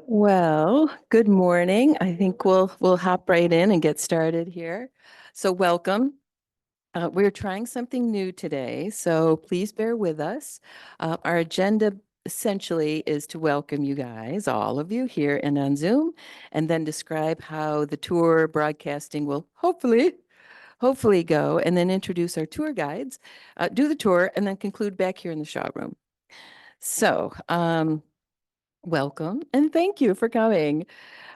Well, good morning. I think we'll hop right in and get started here. So welcome. We're trying something new today, so please bear with us. Our agenda essentially is to welcome you guys, all of you here and on Zoom, and then describe how the tour broadcasting will hopefully go, and then introduce our tour guides, do the tour, and then conclude back here in the Shaw Room. So, welcome and thank you for coming.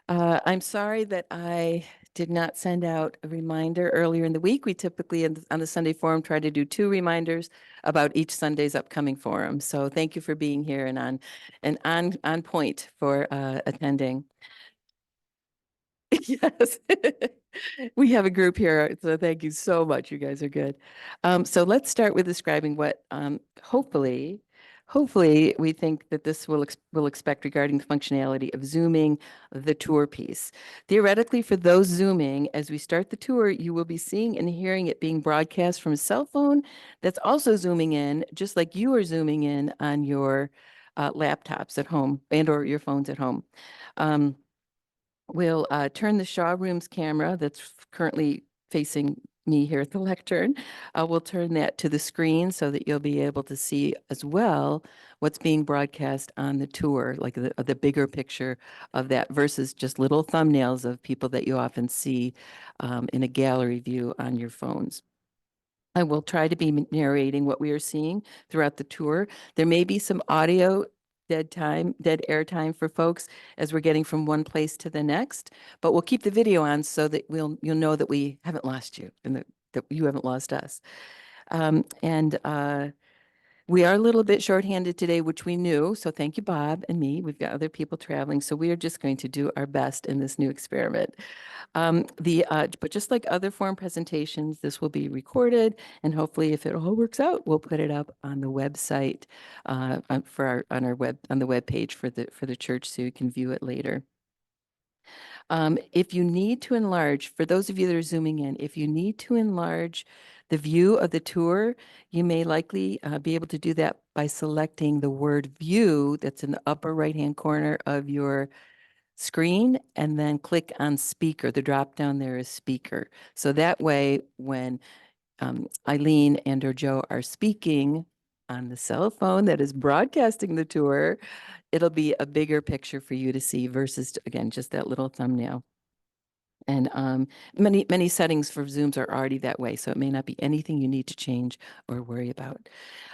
I'm sorry that I did not send out a reminder earlier in the week. We typically on the Sunday forum try to do 2 reminders about each Sunday's upcoming forum. So thank you for being here and on point for attending. Yes. We have a group here, so thank you so much. You guys are good. So let's start with describing what hopefully we think that this will expect regarding the functionality of zooming the tour piece. Theoretically, for those zooming, as we start the tour, you will be seeing and hearing it being broadcast from a cell phone that's also zooming in, just like you are zooming in on your laptops at home and or your phones at home. We'll turn the Shaw Room's camera that's currently facing me here at the lectern. We'll turn that to the screen so that you'll be able to see as well what's being broadcast on the tour, like the bigger picture of that versus just little thumbnails of people that you often see in a gallery view on your phones. I will try to be narrating what we are seeing throughout the tour. There may be some audio dead air time for folks as we're getting from one place to the next, but we'll keep the video on so that you'll know that we haven't lost you and that you haven't lost us. And we are a little bit shorthanded today, which we knew. So thank you, Bob and me. We've got other people traveling. So we are just going to do our best in this new experiment. But just like other forum presentations, this will be recorded, and hopefully, if it all works out, we'll put it up on the website on the web page for the church, so you can view it later. If you need to enlarge, for those of you that are zooming in, if you need to enlarge the view of the tour, you may likely be able to do that by selecting the word view that's in the upper right-hand corner of your screen and then click on speaker. The drop down there is speaker. So that way, when Eileen and or Joe are speaking on the cell phone that is broadcasting the tour, it'll be a bigger picture for you to see versus, again, just that little thumbnail. And many settings for Zooms are already that way, so it may not be anything you need to change or worry about.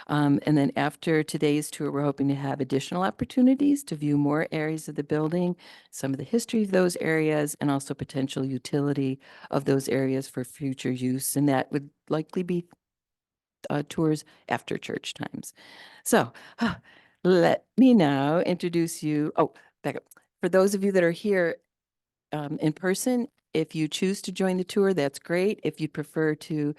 And then after today's tour, we're hoping to have additional opportunities to view more areas of the building, some of the history of those areas, and also potential utility of those areas for future use. And that would likely be tours after church times. So let me now introduce you. Oh, back up. For those of you that are here in person, if you choose to join the tour, that's great. If you prefer to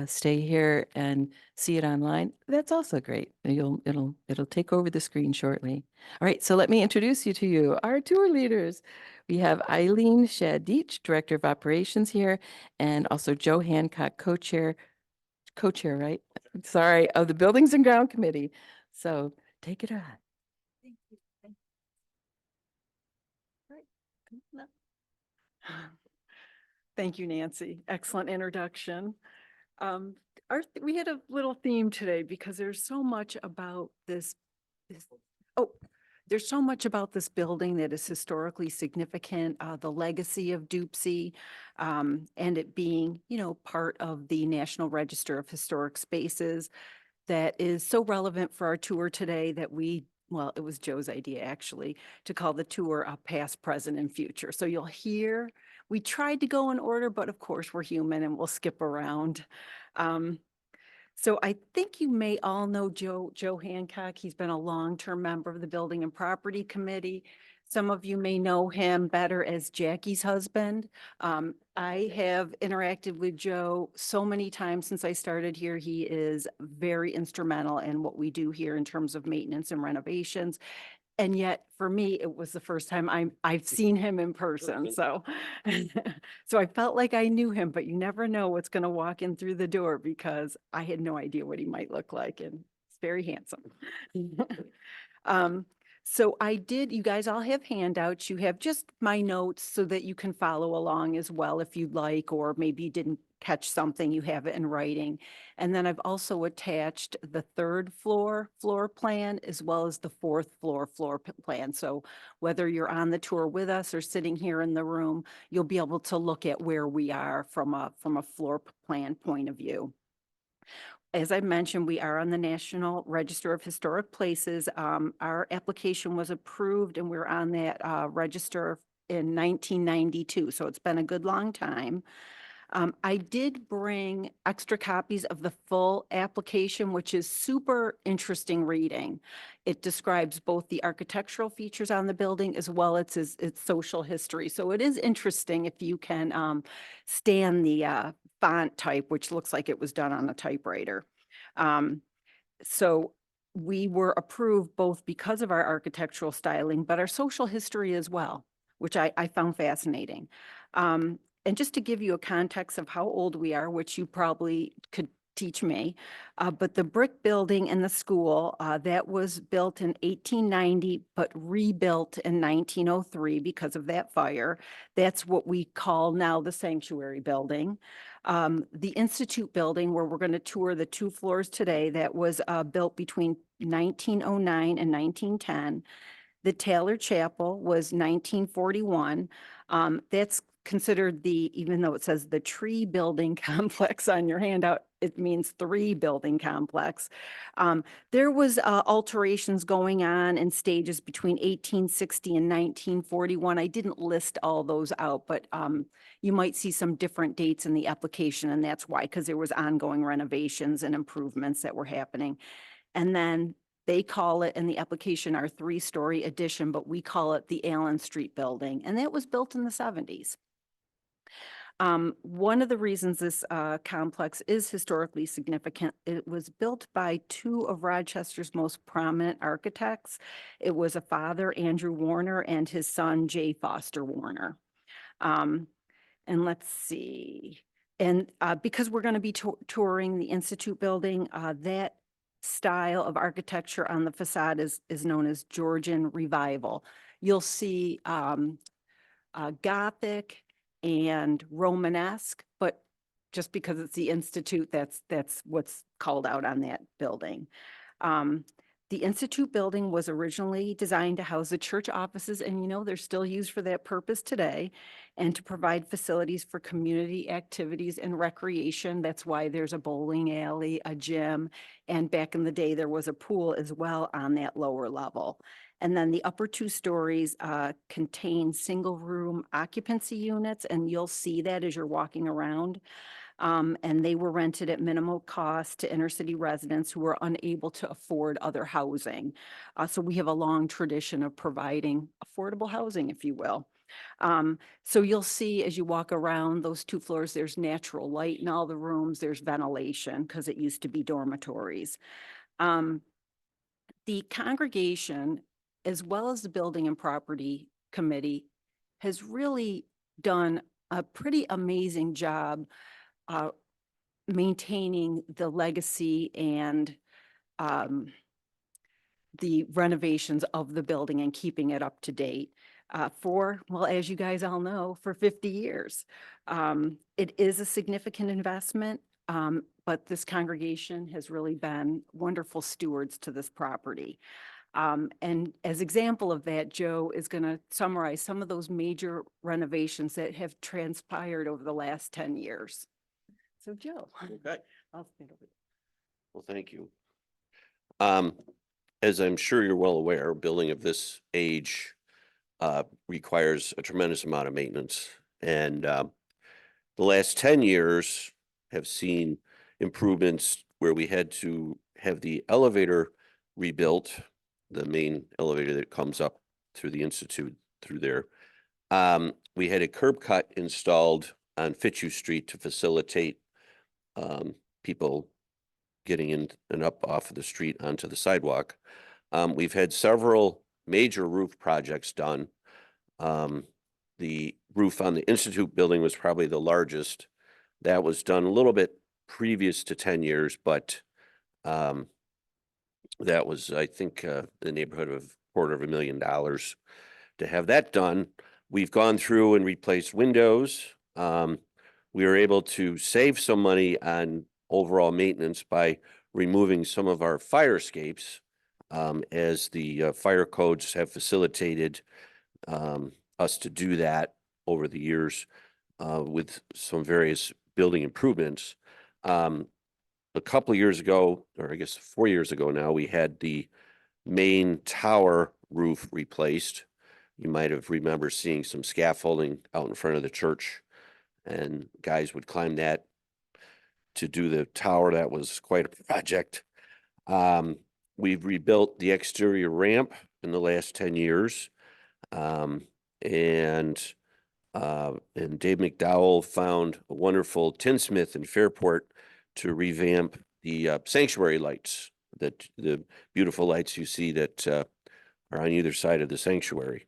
stay here and see it online, that's also great. It'll take over the screen shortly. All right, so let me introduce you to our tour leaders. We have Eileen Shadich, Director of Operations here, and also Joe Hancock, co-chair, right? Sorry, of the Buildings and Ground Committee. So take it on. Thank you. All right, come on up. Thank you, Nancy. Excellent introduction. We had a little theme today because there's so much about there's so much about this building that is historically significant, the legacy of Doopsy, and it being, part of the National Register of Historic Spaces that is so relevant for our tour today that well, it was Joe's idea actually to call the tour Past, Present, and Future. So you'll hear, we tried to go in order, but of course we're human and we'll skip around. So I think you may all know Joe Hancock. He's been a long-term member of the Building and Property Committee. Some of you may know him better as Jackie's husband. I have interacted with Joe so many times since I started here. He is very instrumental in what we do here in terms of maintenance and renovations. And yet for me, it was the first time I've seen him in person. So, so I felt like I knew him, but you never know what's going to walk in through the door because I had no idea what he might look like. And he's very handsome. So you guys all have handouts. You have just my notes so that you can follow along as well if you'd like, or maybe you didn't catch something, you have it in writing. And then I've also attached the third floor plan as well as the fourth floor plan. So whether you're on the tour with us or sitting here in the room, you'll be able to look at where we are from a floor plan point of view. As I mentioned, we are on the National Register of Historic Places. Our application was approved and we're on that register in 1992, so it's been a good long time. I did bring extra copies of the full application, which is super interesting reading. It describes both the architectural features on the building as well as its social history. So it is interesting if you can stand the font type, which looks like it was done on a typewriter. Um, so we were approved both because of our architectural styling, but our social history as well, which I found fascinating. And just to give you a context of how old we are, which you probably could teach me, but the brick building in the school, that was built in 1890, but rebuilt in 1903 because of that fire. That's what we call now the sanctuary building. The Institute building, where we're going to tour the 2 floors today, that was built between 1909 and 1910. The Taylor Chapel was 1941. That's considered even though it says the tree building complex on your handout, it means 3 building complex. There was alterations going on in stages between 1860 and 1941. I didn't list all those out, but you might see some different dates in the application, and that's why, because there was ongoing renovations and improvements that were happening. And then they call it in the application our 3-story addition, but we call it the Allen Street Building, and that was built in the 70s. One of the reasons this complex is historically significant, it was built by 2 of Rochester's most prominent architects. It was a father, Andrew Warner, and his son, J. Foster Warner. And let's see. And because we're going to be touring the Institute building, that style of architecture on the facade is known as Georgian Revival. You'll see Gothic and Romanesque, but just because it's the Institute, that's what's called out on that building. The Institute building was originally designed to house the church offices, and they're still used for that purpose today, and to provide facilities for community activities and recreation. That's why there's a bowling alley, a gym, and back in the day, there was a pool as well on that lower level. And then the upper 2 stories contain single-room occupancy units, and you'll see that as you're walking around. And they were rented at minimal cost to inner city residents who were unable to afford other housing. So we have a long tradition of providing affordable housing, if you will. So you'll see as you walk around those 2 floors, there's natural light in all the rooms, there's ventilation because it used to be dormitories. The congregation, as well as the Building and Property Committee, has really done a pretty amazing job maintaining the legacy and the renovations of the building and keeping it up to date well, as you guys all know, for 50 years. It is a significant investment, but this congregation has really been wonderful stewards to this property. And as example of that, Joe is going to summarize some of those major renovations that have transpired over the last 10 years. So Joe. Okay, I'll stand over. well, thank you. As I'm sure you're well aware, building of this age requires a tremendous amount of maintenance. And the last 10 years have seen improvements where we had to have the elevator rebuilt, the main elevator that comes up through the Institute through there. We had a curb cut installed on Fitzhugh Street to facilitate people getting in and up off of the street onto the sidewalk. We've had several major roof projects done. The roof on the Institute building was probably the largest. That was done a little bit previous to 10 years, but that was, I think, the neighborhood of $250,000 to have that done. We've gone through and replaced windows. We were able to save some money on overall maintenance by removing some of our fire escapes, as the fire codes have facilitated us to do that over the years with some various building improvements. A couple of years ago, or I guess 4 years ago now, we had the main tower roof replaced. You might have remembered seeing some scaffolding out in front of the church, and guys would climb that to do the tower. That was quite a project. We've rebuilt the exterior ramp in the last 10 years. And Dave McDowell found a wonderful tinsmith in Fairport to revamp the sanctuary lights, that the beautiful lights you see that are on either side of the sanctuary.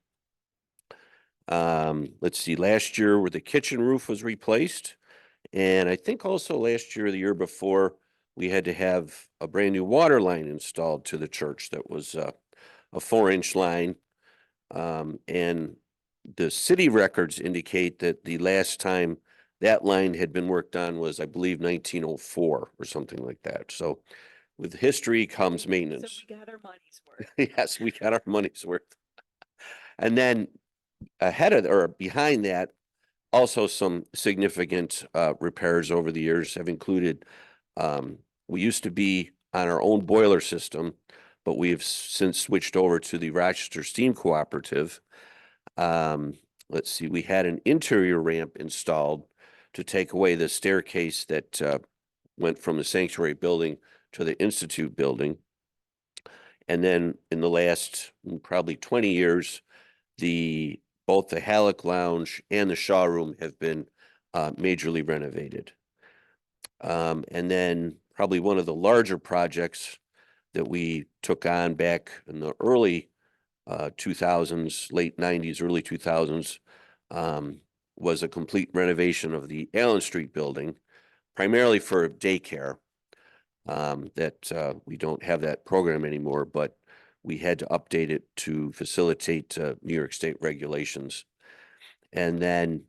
Let's see, last year where the kitchen roof was replaced. And I think also last year, or the year before, we had to have a brand new water line installed to the church that was a 4-inch line. And the city records indicate that the last time that line had been worked on was, I believe, 1904 or something like that. So with history comes maintenance. So we got our money's worth. Yes, we got our money's worth. And then ahead of or behind that, also some significant repairs over the years have included, we used to be on our own boiler system, but we have since switched over to the Rochester Steam Cooperative. Let's see, we had an interior ramp installed to take away the staircase that went from the sanctuary building to the Institute building. And then in the last probably 20 years, both the Halleck Lounge and the Shaw Room have been majorly renovated. And then probably one of the larger projects that we took on back in the early 2000s, late 90s, early 2000s, was a complete renovation of the Allen Street building, primarily for daycare. That we don't have that program anymore, but we had to update it to facilitate New York State regulations. And then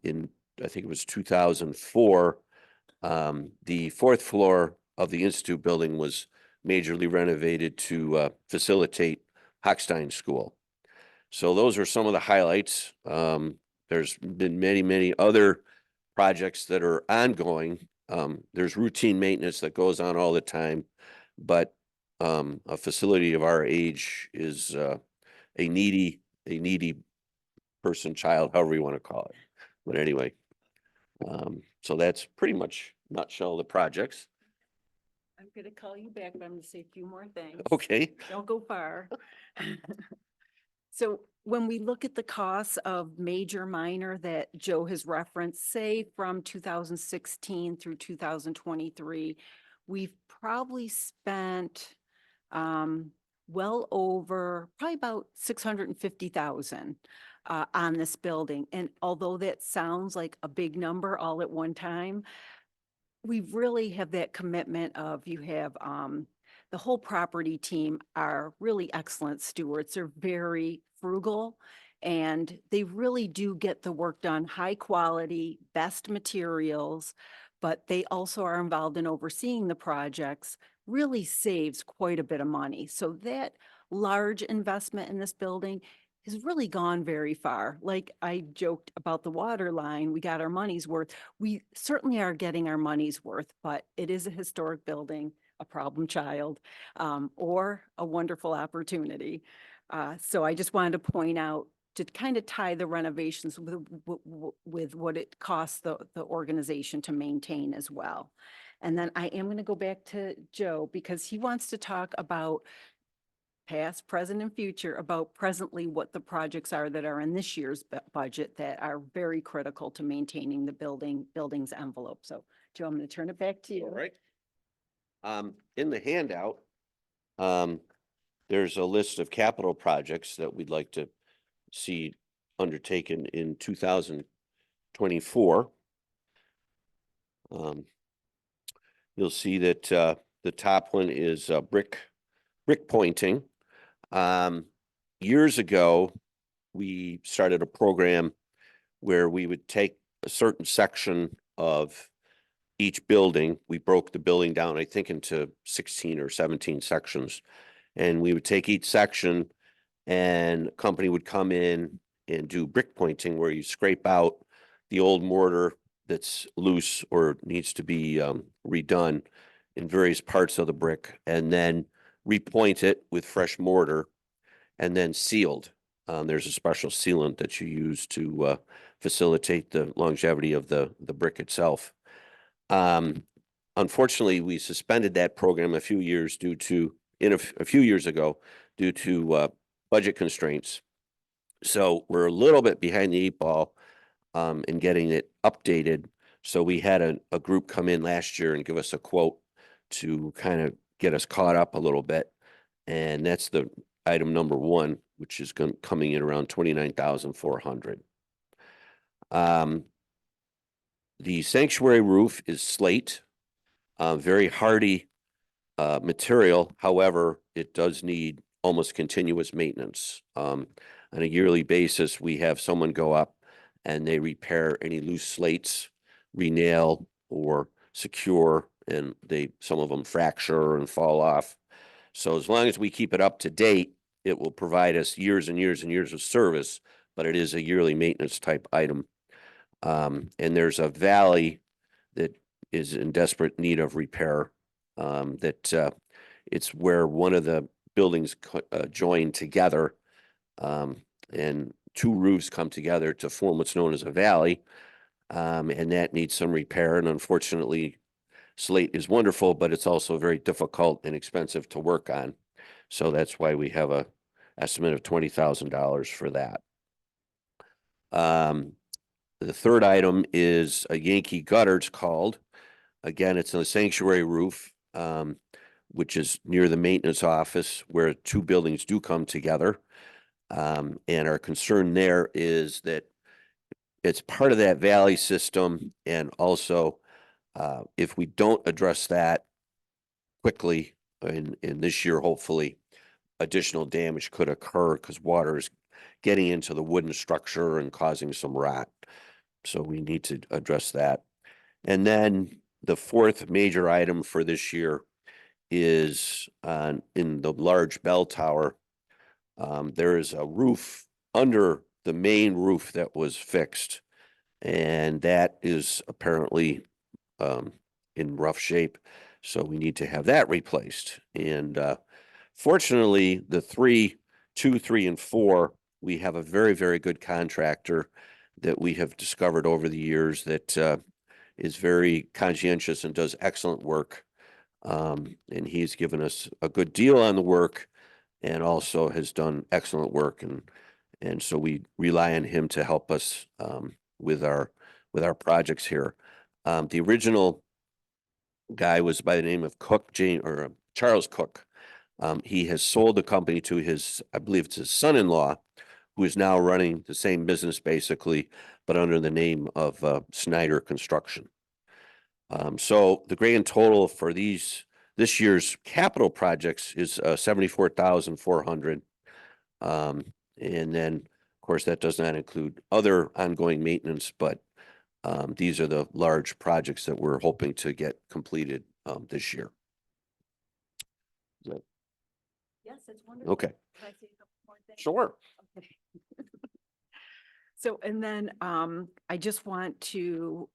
in, I think it was 2004, the 4th floor of the Institute building was majorly renovated to facilitate Hochstein School. So those are some of the highlights. There's been many, many other projects that are ongoing. There's routine maintenance that goes on all the time, but a facility of our age is a needy person, child, however you want to call it. But anyway, so that's pretty much nutshell the projects. I'm gonna call you back, but I'm gonna say a few more things. Okay. Don't go far. So when we look at the costs of major, minor that Joe has referenced, say from 2016 through 2023, we've probably spent well over probably about 650,000 on this building. And although that sounds like a big number all at one time, we really have that commitment of you have the whole property team are really excellent stewards. They're very frugal and they really do get the work done, high quality, best materials, but they also are involved in overseeing the projects, really saves quite a bit of money. So that large investment in this building has really gone very far. Like I joked about the water line, we got our money's worth. We certainly are getting our money's worth, but it is a historic building, a problem child, or a wonderful opportunity. So I just wanted to point out to kind of tie the renovations with what it costs the organization to maintain as well. And then I am going to go back to Joe because he wants to talk about past, present, and future, about presently what the projects are that are in this year's budget that are very critical to maintaining the building's envelope. So Joe, I'm going to turn it back to you. All right. In the handout, there's a list of capital projects that we'd like to see undertaken in 2024. You'll see that the top one is brick pointing. years ago, we started a program where we would take a certain section of each building. We broke the building down, I think, into 16 or 17 sections. And we would take each section and a company would come in and do brick pointing, where you scrape out the old mortar that's loose or needs to be redone in various parts of the brick, and then repoint it with fresh mortar and then sealed. There's a special sealant that you use to facilitate the longevity of the brick itself. Unfortunately, we suspended that program a few years a few years ago due to budget constraints. So we're a little bit behind the 8 ball in getting it updated. So we had a group come in last year and give us a quote to kind of get us caught up a little bit. And that's the item number 1, which is coming in around 29,400. The sanctuary roof is slate, very hardy material. However, it does need almost continuous maintenance. On a yearly basis, we have someone go up and they repair any loose slates, renail or secure, and some of them fracture and fall off. So as long as we keep it up to date, it will provide us years and years and years of service, but it is a yearly maintenance type item. And there's a valley that is in desperate need of repair. It's where one of the buildings join together, and 2 roofs come together to form what's known as a valley, and that needs some repair. And unfortunately, slate is wonderful, but it's also very difficult and expensive to work on. So that's why we have a estimate of $20,000 for that. The third item is a Yankee gutter, it's called. Again, it's a sanctuary roof, which is near the maintenance office where 2 buildings do come together. And our concern there is that it's part of that valley system. And also, if we don't address that quickly in this year, hopefully, additional damage could occur because water is getting into the wooden structure and causing some rot. So we need to address that. And then the 4th major item for this year is in the large bell tower. There is a roof under the main roof that was fixed, and that is apparently in rough shape. So we need to have that replaced. And fortunately, the 2, 3, and 4, we have a very, very good contractor that we have discovered over the years that is very conscientious and does excellent work. And he's given us a good deal on the work and also has done excellent work. And so we rely on him to help us with our projects here. The original guy was by the name of Charles Cook. He has sold the company to I believe it's his son-in-law, who is now running the same business basically, but under the name of Snyder Construction. So the grand total for this year's capital projects is 74,400. And then, of course, that does not include other ongoing maintenance, but these are the large projects that we're hoping to get completed this year. Yes, it's wonderful. Okay. Can I say a couple more things? Sure. Okay. So, and then I just want to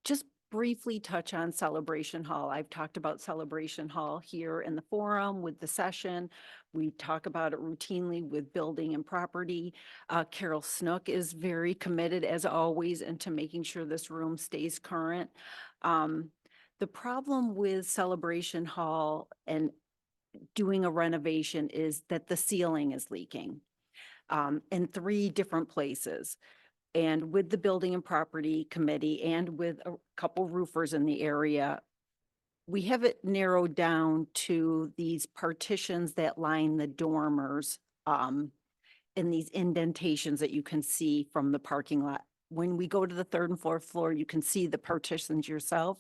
just briefly touch on Celebration Hall. I've talked about Celebration Hall here in the forum with the session. We talk about it routinely with building and property. Carol Snook is very committed, as always, into making sure this room stays current. The problem with Celebration Hall and doing a renovation is that the ceiling is leaking in 3 different places. And with the Building and Property Committee and with a couple roofers in the area, we have it narrowed down to these partitions that line the dormers in these indentations that you can see from the parking lot. When we go to the 3rd and 4th floor, you can see the partitions yourself.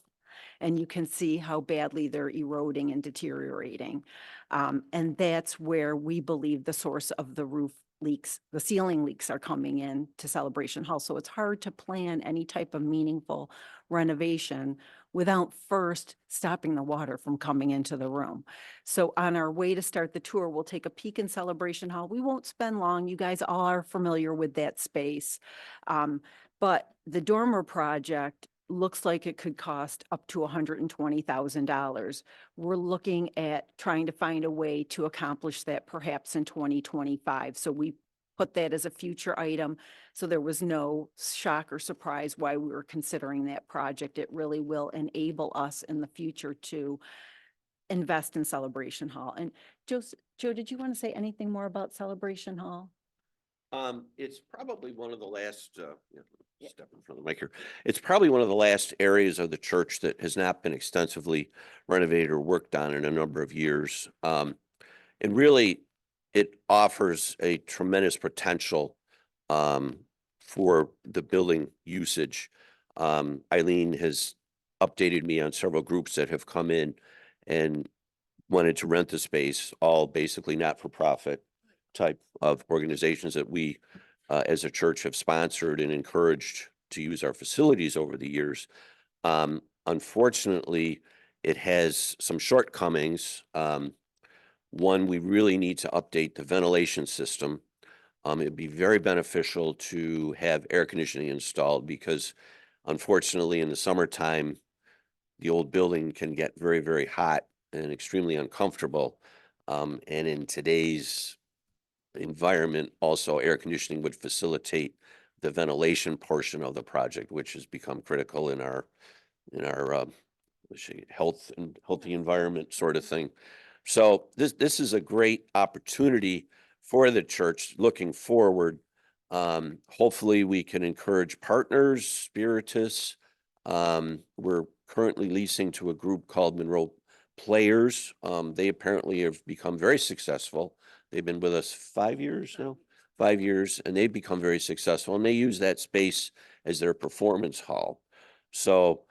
and you can see how badly they're eroding and deteriorating. And that's where we believe the source of the roof leaks, the ceiling leaks are coming in to Celebration Hall. So it's hard to plan any type of meaningful renovation without first stopping the water from coming into the room. So on our way to start the tour, we'll take a peek in Celebration Hall. We won't spend long. You guys all are familiar with that space. But the dormer project looks like it could cost up to $120,000. We're looking at trying to find a way to accomplish that perhaps in 2025. So we put that as a future item. So there was no shock or surprise why we were considering that project. It really will enable us in the future to invest in Celebration Hall. And Joe, did you want to say anything more about Celebration Hall? It's probably one of the last, Yeah. step in front of the mic here. It's probably one of the last areas of the church that has not been extensively renovated or worked on in a number of years. And really, it offers a tremendous potential for the building usage. Eileen has updated me on several groups that have come in and wanted to rent the space, all basically not-for-profit type of organizations that we, as a church, have sponsored and encouraged to use our facilities over the years. Unfortunately, it has some shortcomings. One, we really need to update the ventilation system. It'd be very beneficial to have air conditioning installed because unfortunately in the summertime, the old building can get very, very hot and extremely uncomfortable. And in today's environment, also air conditioning would facilitate the ventilation portion of the project, which has become critical in our let's see, health and healthy environment sort of thing. So this is a great opportunity for the church looking forward. Hopefully we can encourage partners, Spiritus. We're currently leasing to a group called Monroe Players. They apparently have become very successful. They've been with us 5 years now, 5 years, and they've become very successful, and they use that space as their performance hall. So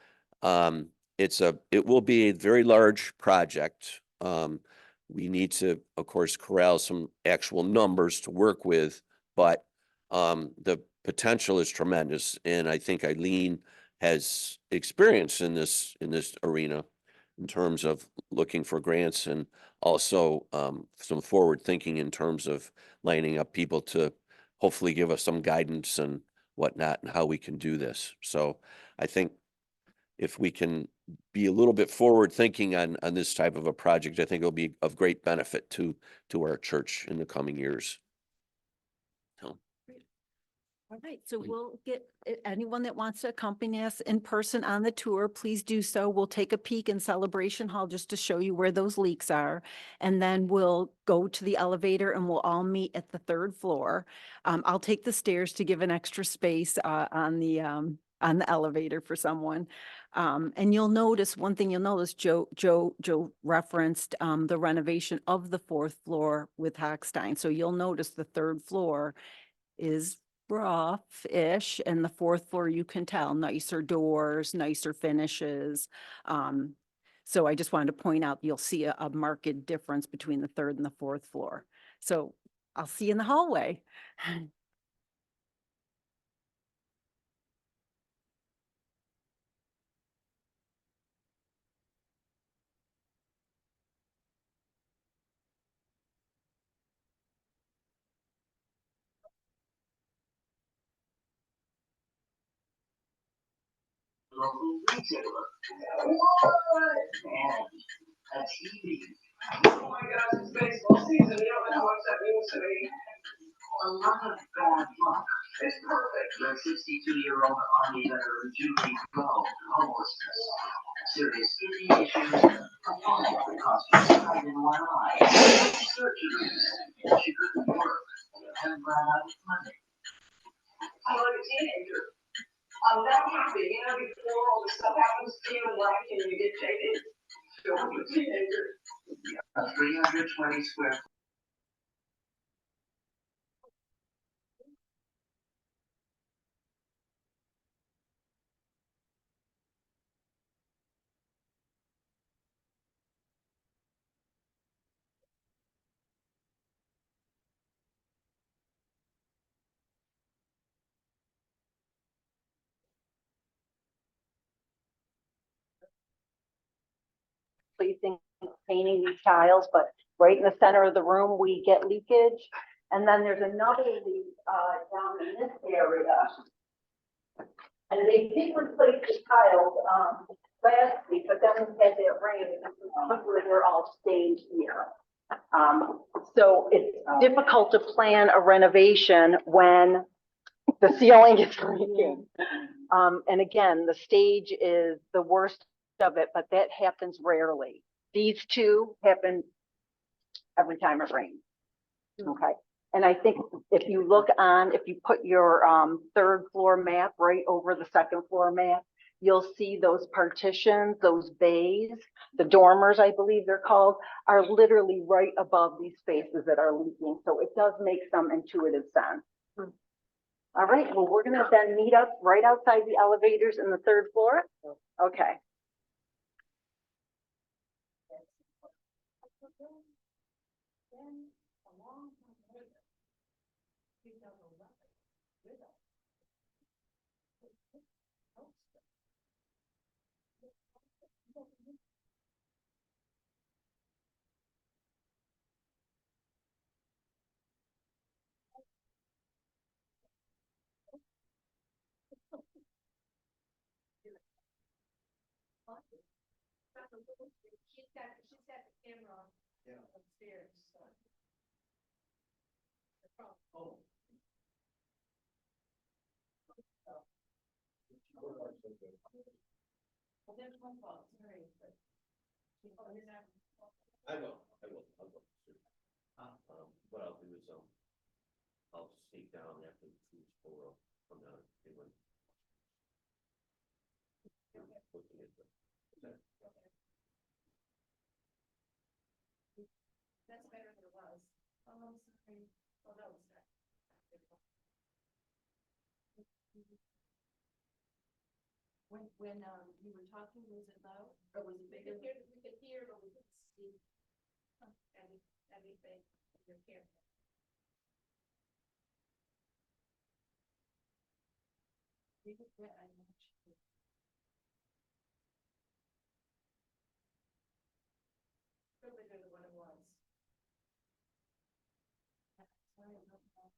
it will be a very large project. We need to, of course, corral some actual numbers to work with, but the potential is tremendous. And I think Eileen has experience in this arena in terms of looking for grants and also some forward thinking in terms of lining up people to hopefully give us some guidance and whatnot and how we can do this. So I think if we can be a little bit forward thinking on this type of a project, I think it'll be of great benefit to our church in the coming years. So, All right, so we'll get anyone that wants to accompany us in person on the tour, please do so. We'll take a peek in Celebration Hall just to show you where those leaks are. And then we'll go to the elevator and we'll all meet at the 3rd floor. I'll take the stairs to give an extra space on the elevator for someone. And you'll notice, one thing you'll notice, Joe referenced the renovation of the 4th floor with Hochstein. So you'll notice the 3rd floor is rough-ish, and the 4th floor, you can tell, nicer doors, nicer finishes. So I just wanted to point out, you'll see a marked difference between the 3rd and the 4th floor. So I'll see you in the hallway. Local retailer. What? And a TV. Oh my gosh, it's baseball season. You don't know how much that means to me. A lot of bad luck. It's perfect. The 62-year-old Army veteran Julie Go, homelessness, serious kidney issues, a fall that cost her sight in one eye, surgeries. She couldn't work and ran out of money. I'm like a teenager. I'm not happy, before all this stuff happens to you in life and you get jaded. Still a teenager. A 320 square So you think painting these tiles, but right in the center of the room, we get leakage. And then there's another leak, down in this area. And they did replace the tiles, last week, but then we had that rain, and where they're all stained here. So it's difficult to plan a renovation when the ceiling is leaking. And again, the stage is the worst of it, but that happens rarely. These two happen every time it rains. Okay. And I think if you look on, if you put your third floor map right over the second floor map, you'll see those partitions, those bays, the dormers, I believe they're called, are literally right above these spaces that are leaking. So it does make some intuitive sense. All right, well, we're gonna then meet up right outside the elevators in the third floor. Okay. She's got the camera upstairs, so. Oh. Well, there's one fault, sorry, but. I will. What I'll do is, I'll sneak down after the food's full up, come down and see when. Looking at the. That's better than it was. Oh, I'm sorry. Oh, no, it's not. When you were talking, was it loud or was it bigger? We could hear, but we couldn't see anything in your camera. Yeah, I know. Still bigger than what it was. Sorry, I don't know.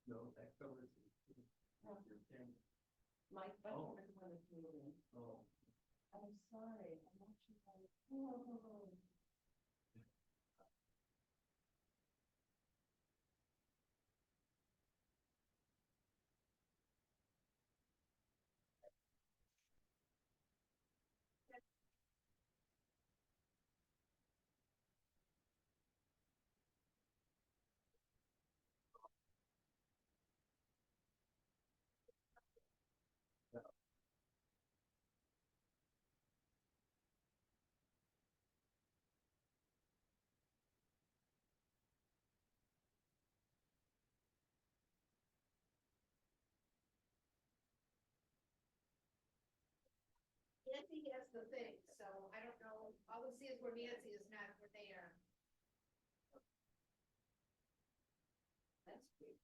No, that covers. Mike, but Oh. I want to do it. Oh. I'm sorry. I'm not sure. Oh. Nancy has the thing, so I don't know. All we see is where Nancy is not where they are. That's weird.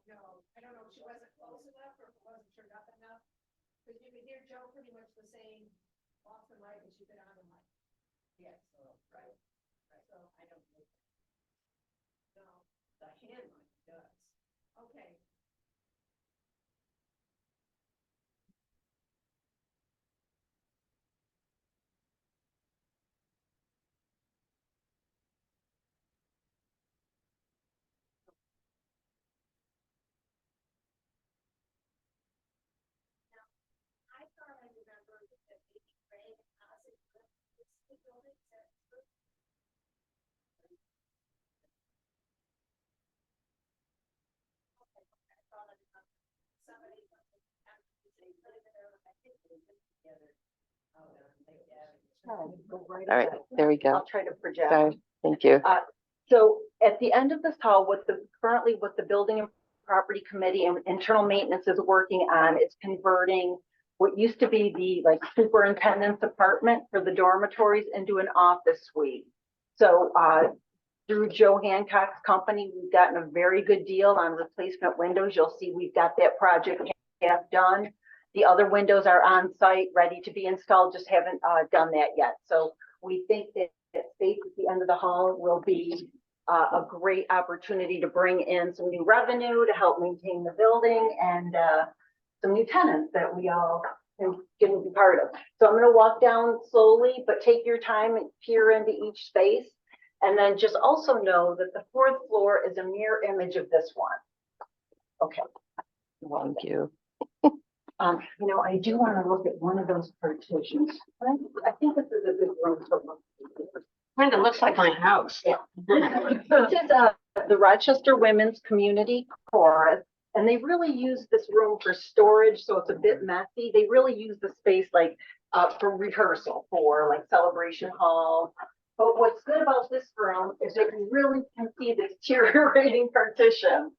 No, I don't know if she wasn't close enough or if it wasn't turned up enough. Because you could hear Joe pretty much the same off the mic as you could on the mic. Yes, right. So I don't know. No, the hand mic does. Okay. I thought I remembered that maybe Craig and Ozzy lived in the building. somebody. All right, there we go. I'll try to project. Sorry, thank you. So at the end of this hall, what the building and property committee and internal maintenance is working on is converting what used to be the like superintendent's apartment for the dormitories into an office suite. So through Joe Hancock's company, we've gotten a very good deal on replacement windows. You'll see we've got that project half done. The other windows are on site, ready to be installed, just haven't done that yet. So we think that space at the end of the hall will be a great opportunity to bring in some new revenue to help maintain the building and some new tenants that we all can be part of. So I'm going to walk down slowly, but take your time and peer into each space. And then just also know that the fourth floor is a mirror image of this one. Okay. Thank you. I do want to look at one of those partitions. I think this is a good room to look. Kind of looks like my house. Yeah. This is the Rochester Women's Community Chorus, and they really use this room for storage, so it's a bit messy. They really use the space like for rehearsal, for like celebration hall. But what's good about this room is that you really can see this deteriorating partition.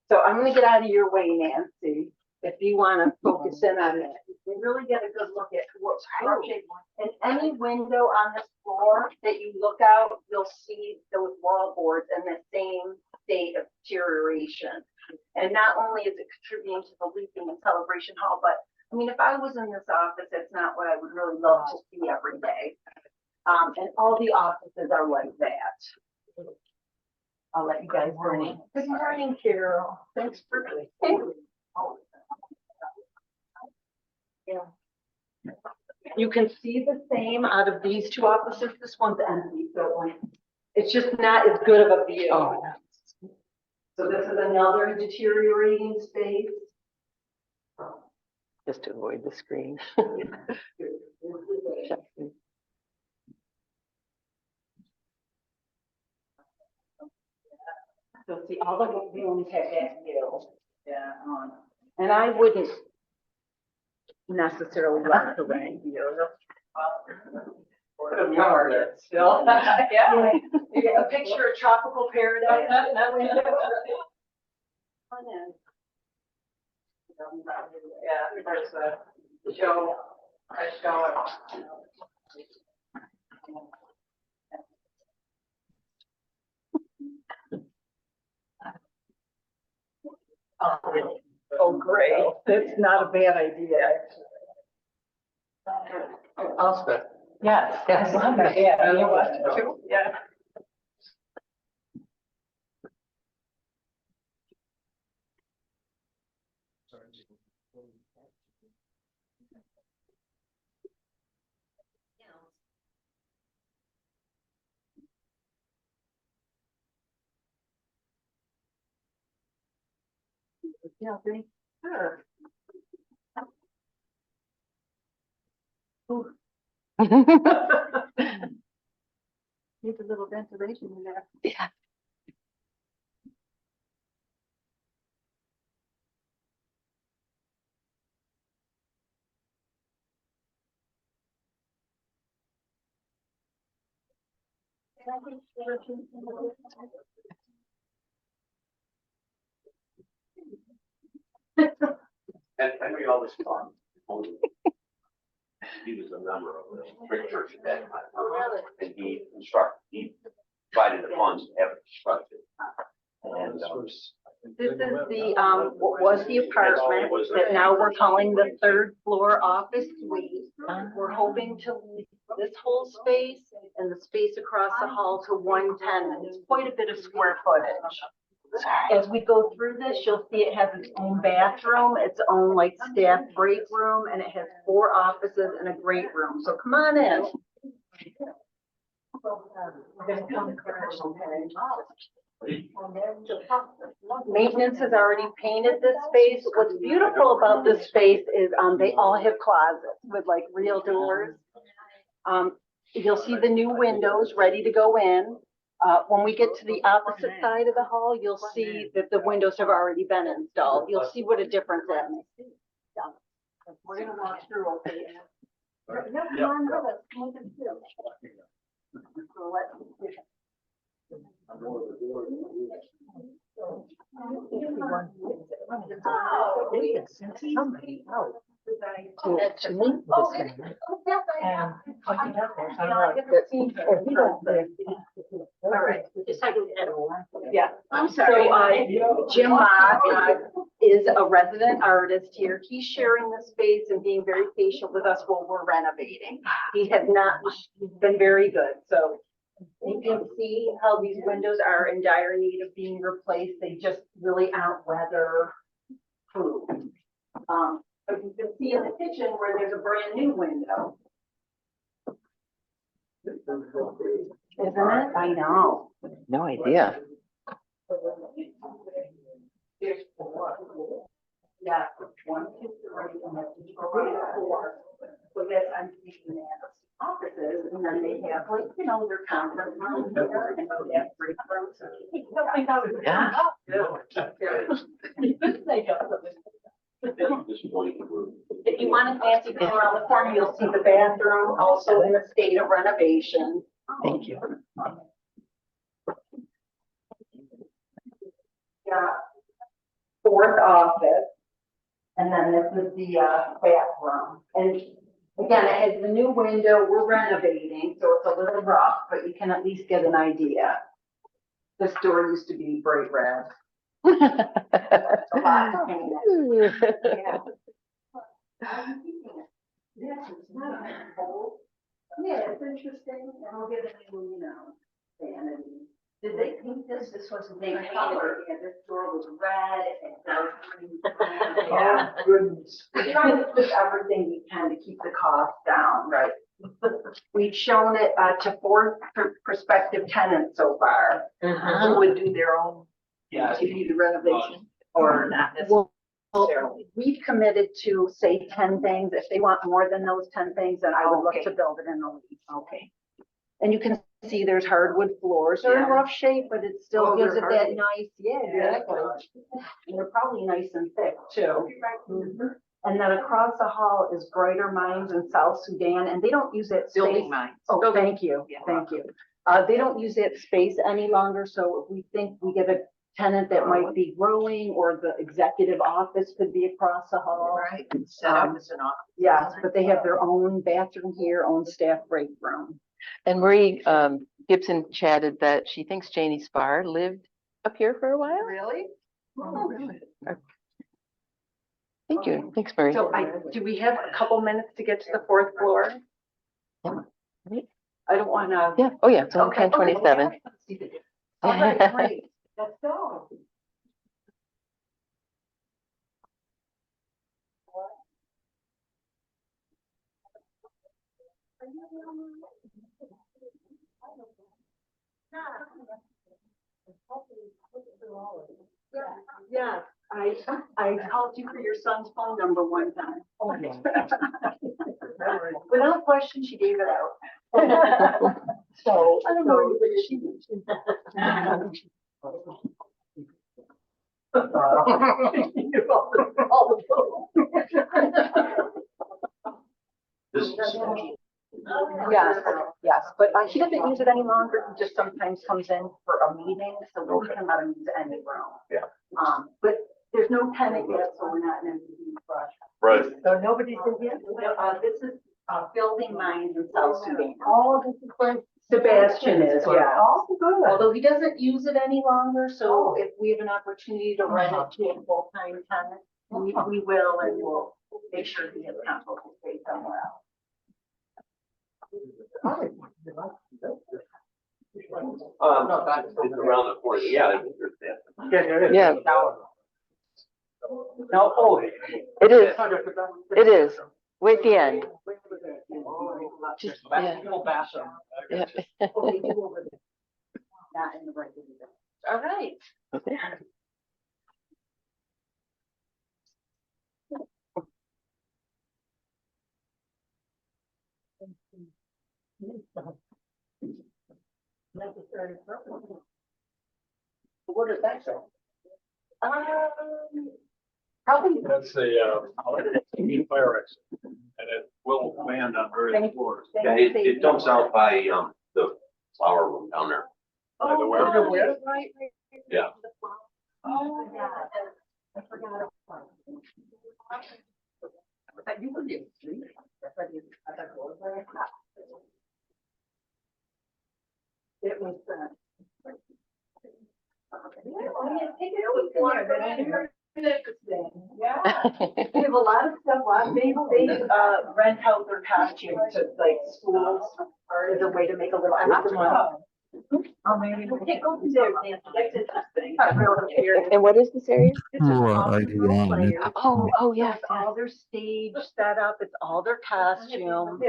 So I'm going to get out of your way, Nancy, if you want to focus in on it. You really get a good look at what's happening. And any window on this floor that you look out, you'll see those wallboards in the same state of deterioration. And not only is it contributing to the leaking and celebration hall, but I mean, if I was in this office, it's not what I would really love to see every day. And all the offices are like that. I'll let you guys go. Good morning, Carol. Thanks for coming. Yeah. You can see the same out of these two offices. This one's empty, so it's just not as good of a view. Oh. So this is another deteriorating space. Just to avoid the screen. You'll see all the rooms have that view. Yeah. And I wouldn't necessarily like the rain view. Still. Yeah. You get a picture of tropical paradise. Yeah, there's a show. Oh, great. That's not a bad idea. Also, Yes. Yes. Yeah, you want to, yeah. Yeah, sure. Ooh. Needs a little ventilation in there. Yeah. And Henry always thought, he was a member of the Brick Church at that time. And he provided the funds to have it constructed. And, This is the, what was the apartment that now we're calling the third floor office suite. We're hoping to lease this whole space and the space across the hall to one tenant. It's quite a bit of square footage. As we go through this, you'll see it has its own bathroom, its own like staff break room, and it has 4 offices and a great room. So come on in. Maintenance has already painted this space. What's beautiful about this space is they all have closets with like real doors. You'll see the new windows ready to go in. When we get to the opposite side of the hall, you'll see that the windows have already been installed. You'll see what a difference that makes. Yeah. We're gonna walk through, okay? No, come on, go, let's come in through. So let's- To meet this man. And when he got there, I like that. All right. Just like we did. Yeah. I'm sorry. So, Jim Mock is a resident artist here. He's sharing the space and being very patient with us while we're renovating. He has not, he's been very good, so you can see how these windows are in dire need of being replaced. They just really aren't weather proof. But you can see in the kitchen where there's a brand new window. Isn't it? I know. No idea. There's four. Yeah, 1, 2, 3, and then each row is 4. So that's, I'm thinking that offices, and then they have like, you know, their conference room here, and they have break rooms. Yeah. If you want a fancy thing around the corner, you'll see the bathroom also in a state of renovation. Thank you. Yeah. Fourth office. And then this is the bathroom. And again, it has the new window. We're renovating, so it's a little rough, but you can at least get an idea. This door used to be bright red. A lot of paint. Yeah. Yes, it's not old. Yeah, it's interesting. And I'll get a new, you know, vanity. Did they paint this? This wasn't they painted it. Yeah, this door was red and dark green. Yeah, goodness. We're trying to push everything we can to keep the cost down, right? We've shown it to 4 prospective tenants so far. Who would do their own, if you need a renovation or not necessarily. We've committed to say 10 things. If they want more than those 10 things, then I would look to build it in the lease. Okay. And you can see there's hardwood floors. They're in rough shape, but it still gives it that nice, exactly. And they're probably nice and thick too. And then across the hall is Brighter Minds in South Sudan, and they don't use that space. Building Minds. Oh, thank you, thank you. They don't use that space any longer, so if we think we get a tenant that might be growing, or the executive office could be across the hall. Right, set up as an office. Yes, but they have their own bathroom here, own staff break room. And Marie Gibson chatted that she thinks Janie Spar lived up here for a while. Really? Oh, really? Thank you. Thanks, Marie. So do we have a couple minutes to get to the 4th floor? Yeah. I don't wanna. Yeah. Oh, yeah. It's on Okay, 1027. okay. All right, great. Let's go. Yeah, I called you for your son's phone number one time. Without question, she gave it out. So, I don't know, but she. Yes, yes, but he doesn't use it any longer. He just sometimes comes in for a meeting, so we can let him use any room. Yeah. But there's no tenant yet, so we're not in a meeting rush. Right. So nobody's in here? This is Building Minds in South Sudan. Oh, this is where Sebastian is, yeah. Oh, good. Although he doesn't use it any longer, so if we have an opportunity to rent it to a full-time tenant, we will, and we'll make sure he has comfortable space somewhere else. It's around the corner. Yeah. Yeah. No, oh. It is. It is. Way at the end. Just, yeah. Yeah. Oh, they do over there. Not in the regular. All right. Okay. necessary purpose. What does that say? Probably. That's a fire exit, and it will land on various floors. Yeah, it dumps out by, the flower room down there. By the way, Oh, where? Yeah. Oh, yeah. I forgot about it. But you would do. I thought it was very hot. It was, We have a lot of stuff, they rent out their costumes to like schools or as a way to make a little extra money. Oh, maybe we can't go through there, Nancy, that's interesting. I really curious. And what is this area? It's just all the role players. Oh, So it's all their stage set up, it's all their costumes.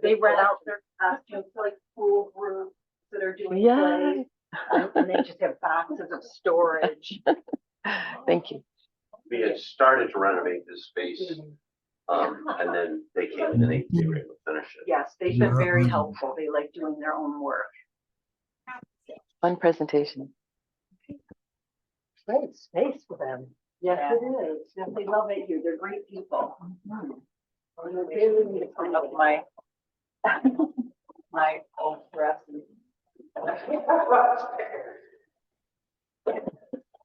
They rent out their costumes to like school groups that are doing plays. And they just have boxes of storage. Thank you. We had started to renovate this space, and then they came in and they were able to finish it. Yes, they've been very helpful. They like doing their own work. Fun presentation. great space for them. Yes, it is. Yes, they love it here. They're great people. I really need to clean up my my old dress.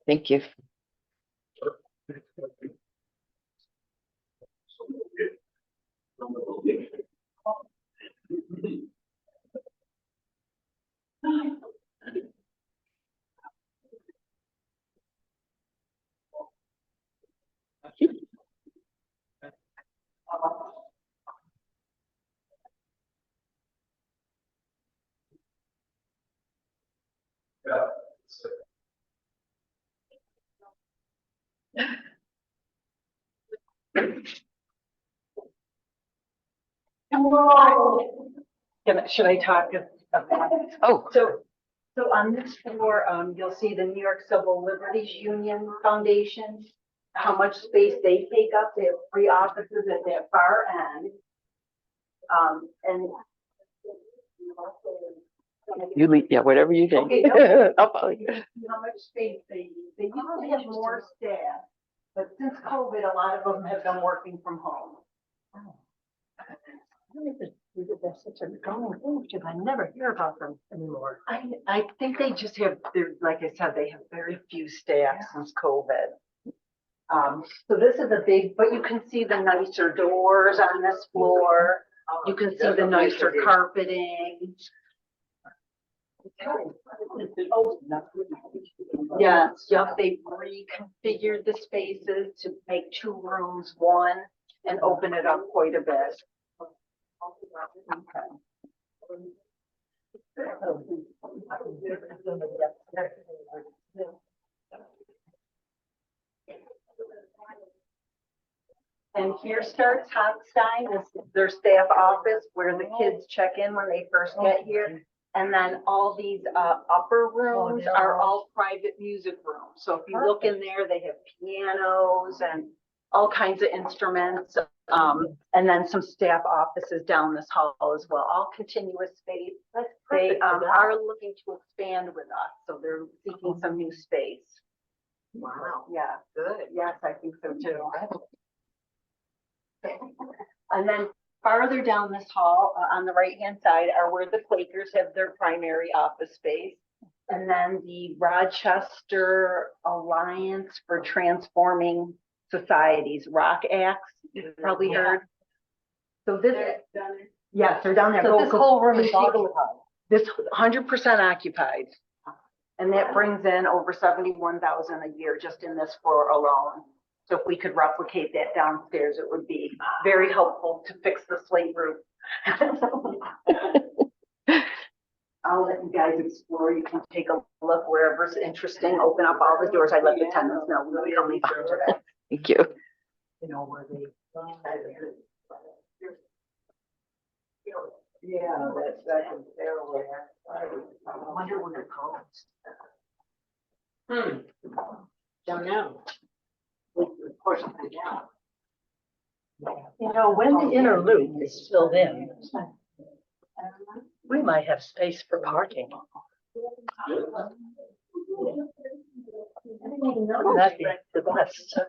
Thank you. Should I talk about? Oh, So on this floor, you'll see the New York Civil Liberties Union Foundation, how much space they take up. They have 3 offices at that far end. And. you leave, yeah, whatever you think. Okay, no. I'll follow you. How much space they use. They used to have more staff, but since COVID, a lot of them have been working from home. That's such a common thing, because I never hear about them anymore. I think they just have, they're, like I said, they have very few staff since COVID. So this is a big, but you can see the nicer doors on this floor. You can see the nicer carpeting. Yes, yep, they reconfigured the spaces to make 2 rooms 1 and open it up quite a bit. And here starts Hotstein, is their staff office where the kids check in when they first get here. And then all these upper rooms are all private music rooms. So if you look in there, they have pianos and all kinds of instruments. And then some staff offices down this hall as well, all continuous space. They are looking to expand with us, so they're seeking some new space. Wow. Yeah, good. Yes, I think so too. And then farther down this hall, on the right-hand side, are where the Quakers have their primary office space. And then the Rochester Alliance for Transforming Societies, ROCAX, you've probably heard. So this, yes, they're down there. So this whole room is occupied. This 100% occupied. And that brings in over 71,000 a year just in this floor alone. So if we could replicate that downstairs, it would be very helpful to fix the slate roof. I'll let you guys explore. You can take a look wherever's interesting. Open up all the doors. I let the tenants know we'll be coming through today. Thank you. You know, where they. Yeah, that's there where. I wonder when they're called. Don't know. Of course, I'll find out. You know, when the inner loop is filled in, We might have space for parking. That'd be the best.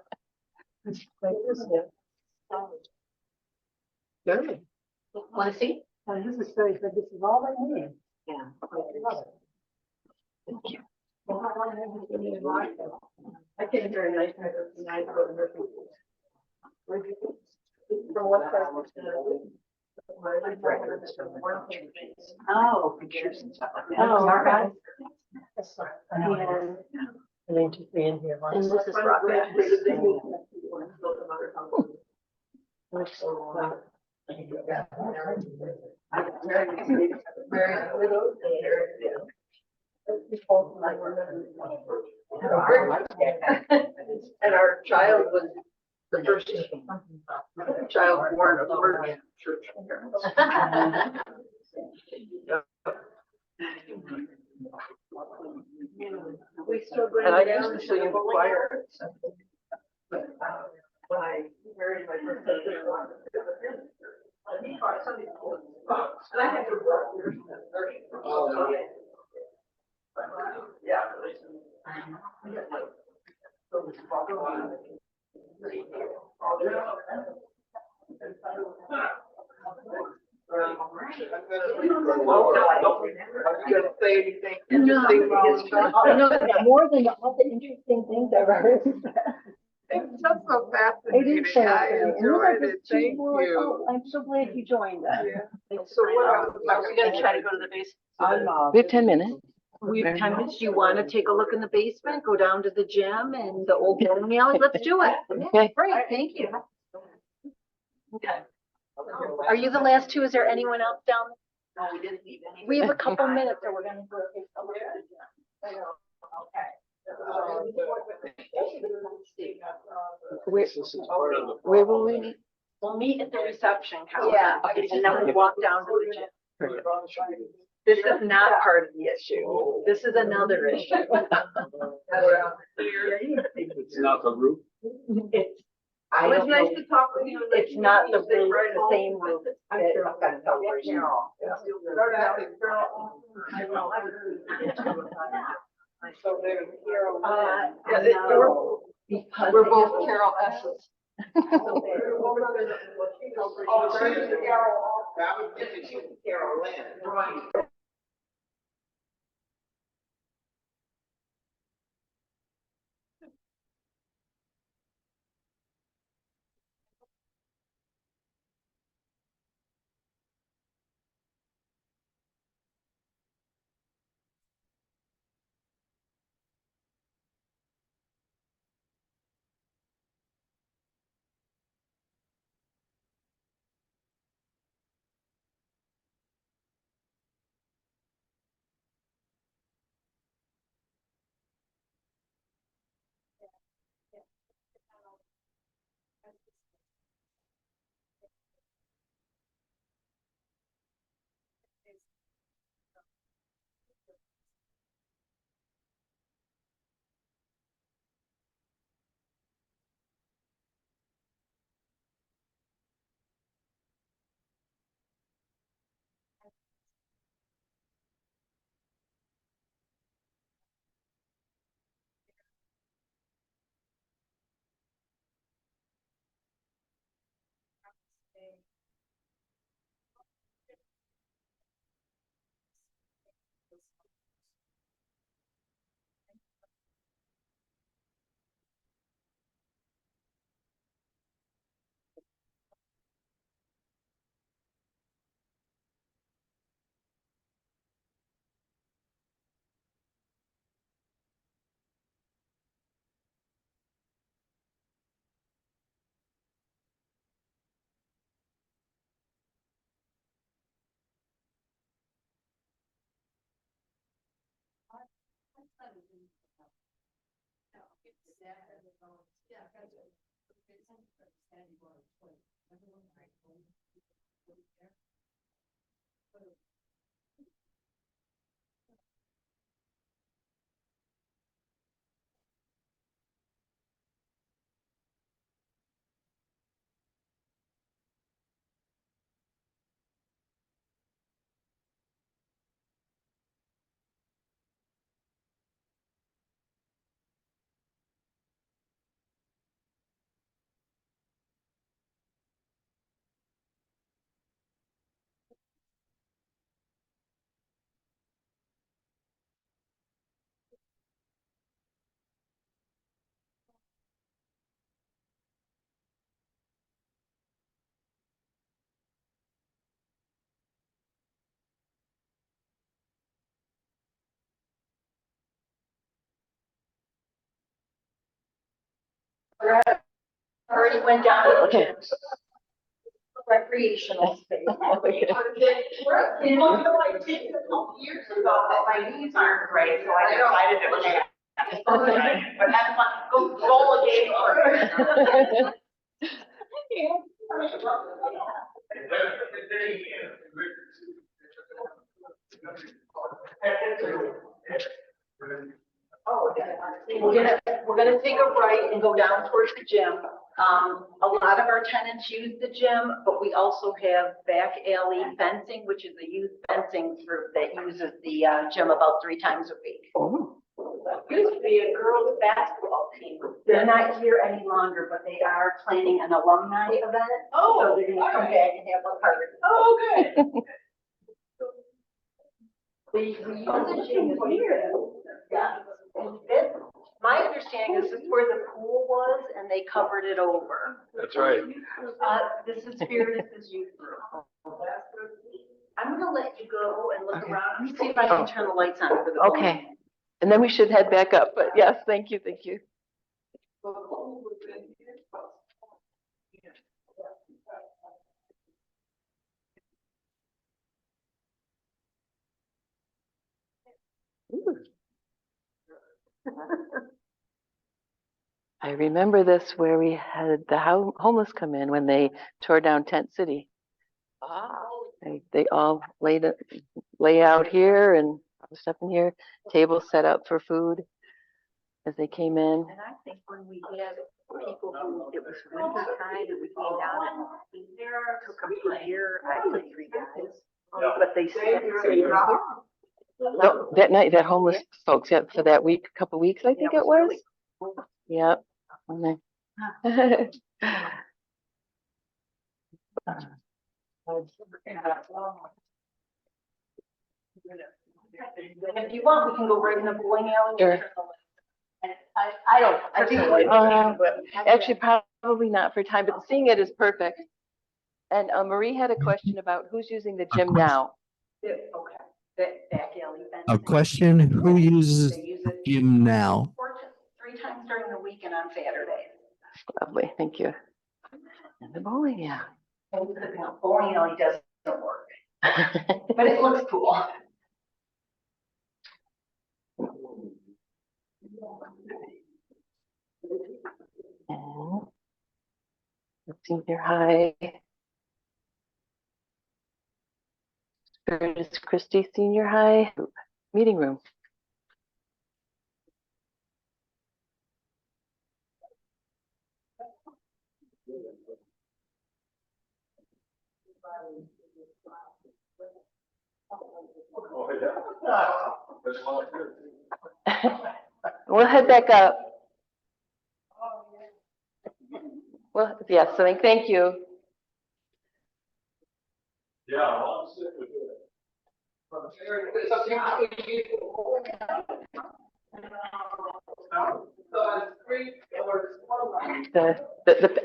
Good. Want to see? This is very good. This is all I need. Yeah. Thank you. I came very nice. From what side? Oh, pictures and stuff like that. Oh, Alright. I need to be in here. And this is Rockland. And our child was the first child born of virgin church parents. We still bring And I it down used to sing in the bowling choir. alley? When I married my first husband. And I had to work. Yeah. More than all the interesting things I've heard. It's just so It is fascinating. so I fascinating. enjoyed it. Thank Well, you. I'm so glad you joined us. So what Are we gonna try to go to the basement? We have 10 minutes. We have 10 minutes. Do you want to take a look in the basement, go down to the gym and the old bowling alley? Let's do it. Okay. Great, thank you. Okay. Are you the last two? Is there anyone else down? No, we didn't leave any. We have a couple minutes, so we're gonna go take a look at the gym. Where will we meet? We'll meet at the reception counter. Yeah. And then we'll walk down to the gym. This is not part of the issue. This is another issue. It's not the roof. It's, I It was don't nice know. to talk with you. it's not the roof, the same roof. I'm sure I've got celebration. Started out with Carol. So there's Carol. Because We're they both have- Carol S's. Oh, That would give you Carol Lynn. Right. Already went down. Okay. Recreational space. Okay. You know, I did a couple years ago, but my knees aren't great, so I decided it was. But have fun, go roll a game or. Oh, we're gonna take a right and go down towards the gym. A lot of our tenants use the gym, but we also have back alley fencing, which is a youth fencing group that uses the gym about 3 times a week. Oh, Used to be a girls' basketball team. They're not here any longer, but they are planning an alumni event. So they're gonna come back and have a party. Oh, good. We use the gym here. Yeah. And this, my understanding is this is where the pool was and they covered it over. That's right. This is Spirit, this is youth group. I'm gonna let you go and look Okay. around. Let me see if I can turn the lights on for the. okay. And then we should head back up, but yes, thank you, thank you. Ooh. I remember this where we had the homeless come in when they tore down Tent City. They all lay out here and stuff in here, tables set up for food as they came in. And I think when we had people who, it was winter time and we came down and took them for beer, I put 3 guys. But they said. No, that night, that homeless folks, yeah, for that week, couple weeks, I think it was. Yep. And then- If you want, we can go right in the bowling alley. Sure. I don't personally. Actually, probably not for time, but seeing it is perfect. And Marie had a question about who's using the gym now. Okay, that back alley. A question, who uses They use it gym now? 3 times during the week and on Saturdays. Lovely, thank you. And the bowling, yeah. And the bowling alley doesn't work, but it looks cool. And the senior high. Curtis Christie Senior High meeting room. We'll head back up. Well, yes, so thank you. Yeah, I'll sit with it.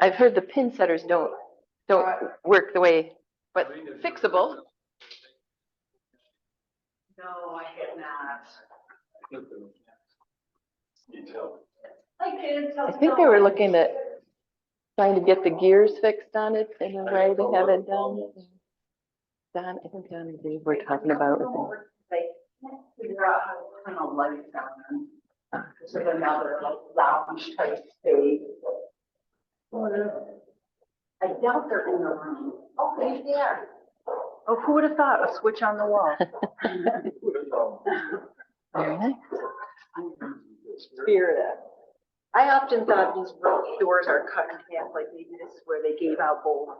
I've heard the pin setters don't work the way, but fixable. No, I have not. Detail. Hi, kids. I think they were looking at trying to get the gears fixed on it in a way to have it done. Don, I think Don and Dave were talking about it. Figure out how to turn the lights on. This is another like lounge type space. I doubt they're in the room. Oh, maybe they are. Oh, who would have thought? A switch on the wall. Very nice. Spirit. I often thought these doors are cut in half, like maybe this is where they gave out bowling.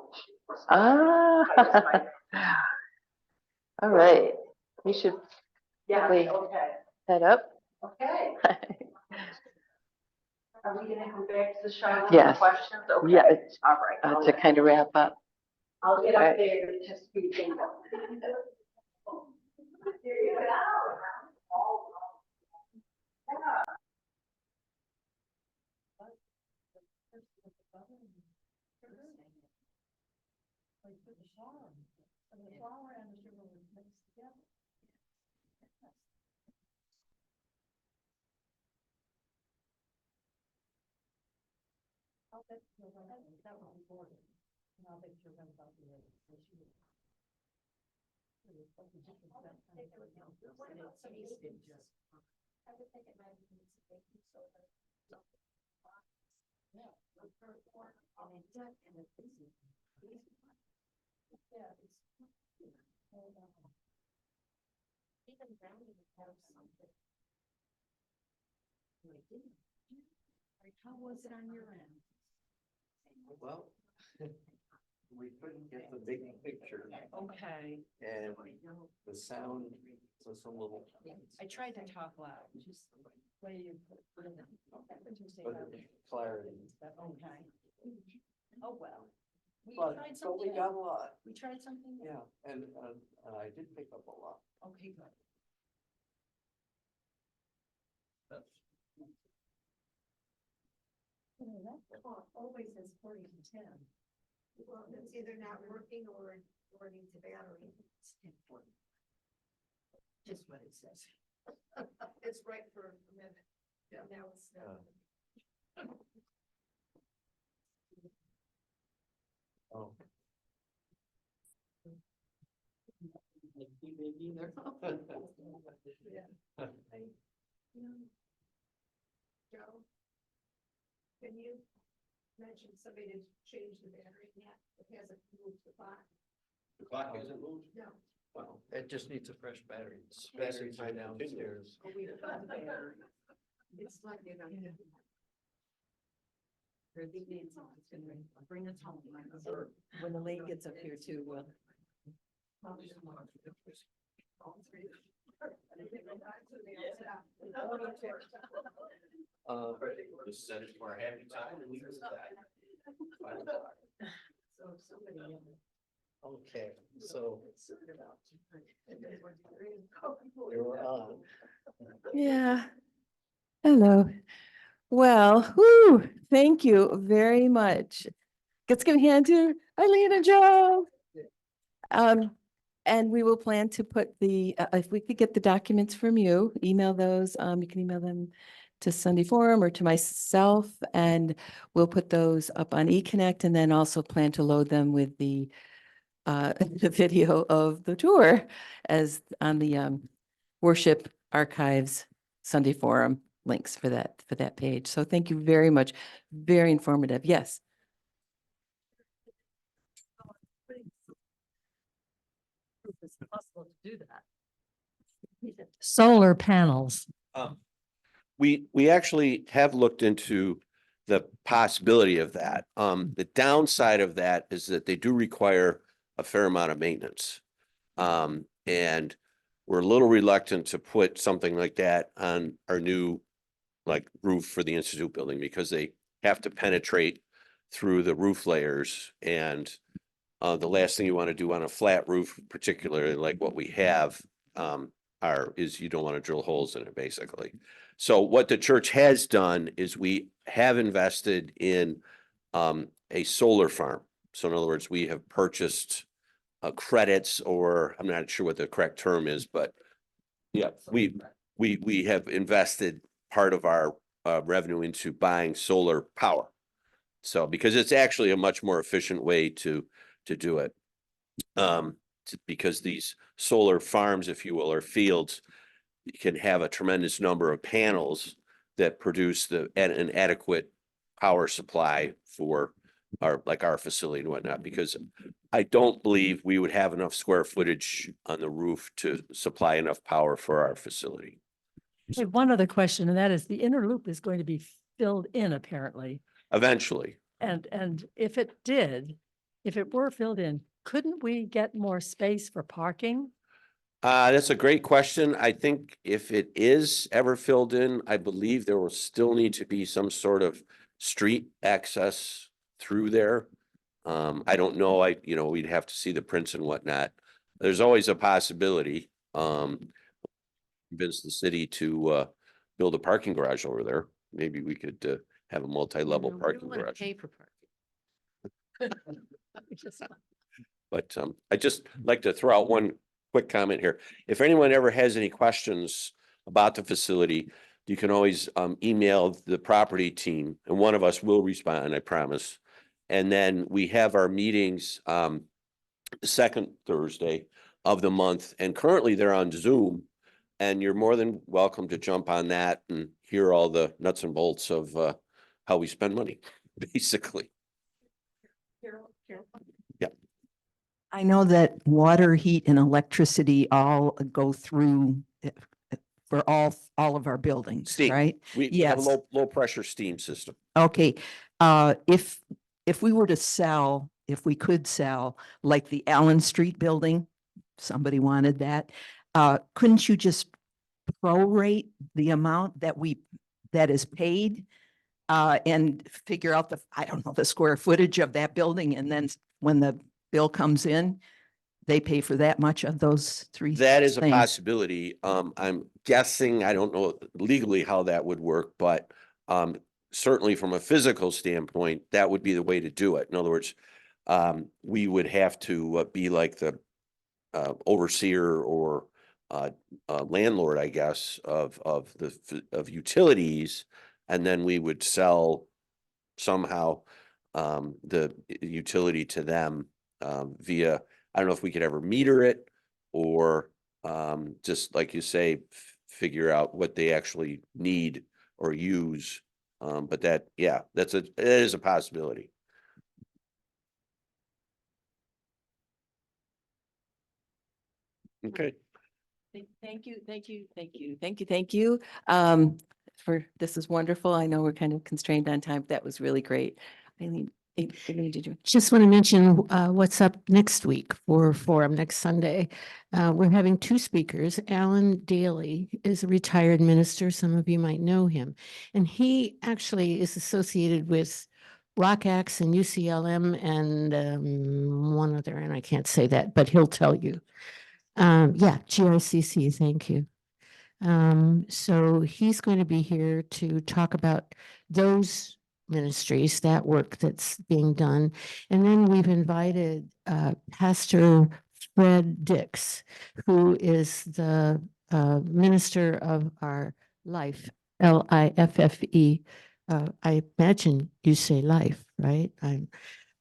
Ah. All right, we should Yeah, Wait. okay, head up. okay. Are we gonna go back to the shower? Yes. Questions? Okay. Yeah, it's, All right. to kind of wrap up. I'll get Alright. up there to speed things up. How was it on your end? Well, we couldn't get the big picture Okay. and the sound was a little. I tried to talk loud, just the way you put it in. But the clarity. Okay. Oh, well. We But tried we something. got a lot, We tried something. yeah, and I did pick up a lot. Okay, good. Always says 40 to 10. Well, it's either not working or needs a battery. Just what it says. It's right for a minute. Yeah. Now it's. Oh. Yeah. Joe? Can you mention somebody to change the battery yet? It hasn't moved the clock. The clock hasn't moved? No. Well, it just needs a fresh battery. Batteries are downstairs. Oh, we found the battery. It's like, you know. Or the Nancy is gonna bring us home. When the lady gets up here too, well. Just set it for a happy time and leave it at that. So somebody. Okay, so you're on. Yeah. Hello. Well, whoo, thank you very much. Let's give a hand to Eileen and Joe. And we will plan to put if we could get the documents from you, email those, you can email them to Sunday Forum or to myself, and we'll put those up on eConnect and then also plan to load them with the the video of the tour as on the Worship Archives Sunday Forum links for that page. So thank you very much. Very informative. Yes. It's possible to do that. Solar panels. We actually have looked into the possibility of that. The downside of that is that they do require a fair amount of maintenance. And we're a little reluctant to put something like that on our new roof for the Institute building because they have to penetrate through the roof layers. And the last thing you want to do on a flat roof, particularly like what we have, is you don't want to drill holes in it, basically. So what the church has done is we have invested in a solar farm. So in other words, we have purchased credits, or I'm not sure what the correct term is, but yeah, we have invested part of our revenue into buying solar power. So because it's actually a much more efficient way to do it. Because these solar farms, if you will, or fields, can have a tremendous number of panels that produce an adequate power supply for our facility and whatnot, because I don't believe we would have enough square footage on the roof to supply enough power for our facility. I have one other question, and that is the inner loop is going to be filled in apparently. Eventually. And if it were filled in, couldn't we get more space for parking? That's a great question. I think if it is ever filled in, I believe there will still need to be some sort of street access through there. I don't know. We'd have to see the prints and whatnot. There's always a possibility. Convince the city to build a parking garage over there. Maybe we could have a multi-level parking garage. Pay for parking. But I just like to throw out one quick comment here. If anyone ever has any questions about the facility, you can always email the property team, and one of us will respond, I promise. And then we have our meetings the second Thursday of the month, and currently they're on Zoom. And you're more than welcome to jump on that and hear all the nuts and bolts of how we spend money, basically. I know that water, heat and electricity all go through for all of our buildings, Steam. right? We have a Yes. low pressure steam system. Okay, if we were to sell, if we could sell, like the Allen Street building, somebody wanted that, couldn't you just prorate the amount that is paid? And figure out I don't know, the square footage of that building, and then when the bill comes in, they pay for that much of those three That is a things. possibility. I'm guessing, I don't know legally how that would work, but certainly from a physical standpoint, that would be the way to do it. In other words, we would have to be like the overseer or landlord, I guess, of utilities, and then we would sell somehow the utility to them via, I don't know if we could ever meter it, or just like you say, figure out what they actually need or use. But that, yeah, that is a possibility. Okay. Thank you, thank you, thank you, thank you, thank you. This is wonderful. I know we're kind of constrained on time. That was really great. Eileen, did you? Just want to mention what's up next week for Forum next Sunday. We're having two speakers. Alan Daly is a retired minister. Some of you might know him. And he actually is associated with RockX and UCLM and one other, and I can't say that, but he'll tell you. Yeah, GICC, thank you. So he's going to be here to talk about those ministries, that work that's being done. And then we've invited Pastor Fred Dix, who is the minister of our Life, LIFFE. I imagine you say life, right?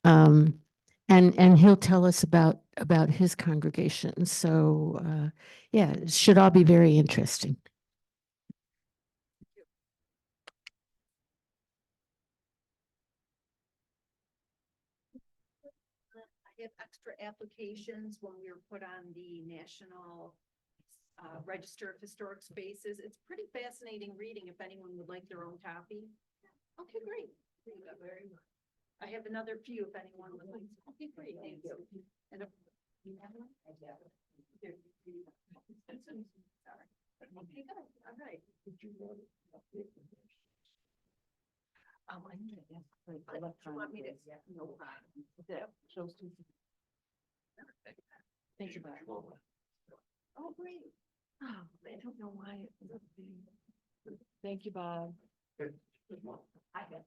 And he'll tell us about his congregation. So yeah, it should all be very interesting. I have extra applications when we were put on the National Register of Historic Spaces. It's pretty fascinating reading if anyone would like their own copy. Okay, great. Thank you very much. I have another few if anyone would like. Okay, great. Thank you. And if you have one? I have it. Sorry. Okay, good. All right. Did you know? I'm gonna ask for You want me to? No problem. that shows to. Thank you, Bob. Oh, great. Oh, I don't know why. Thank you, Bob. I have.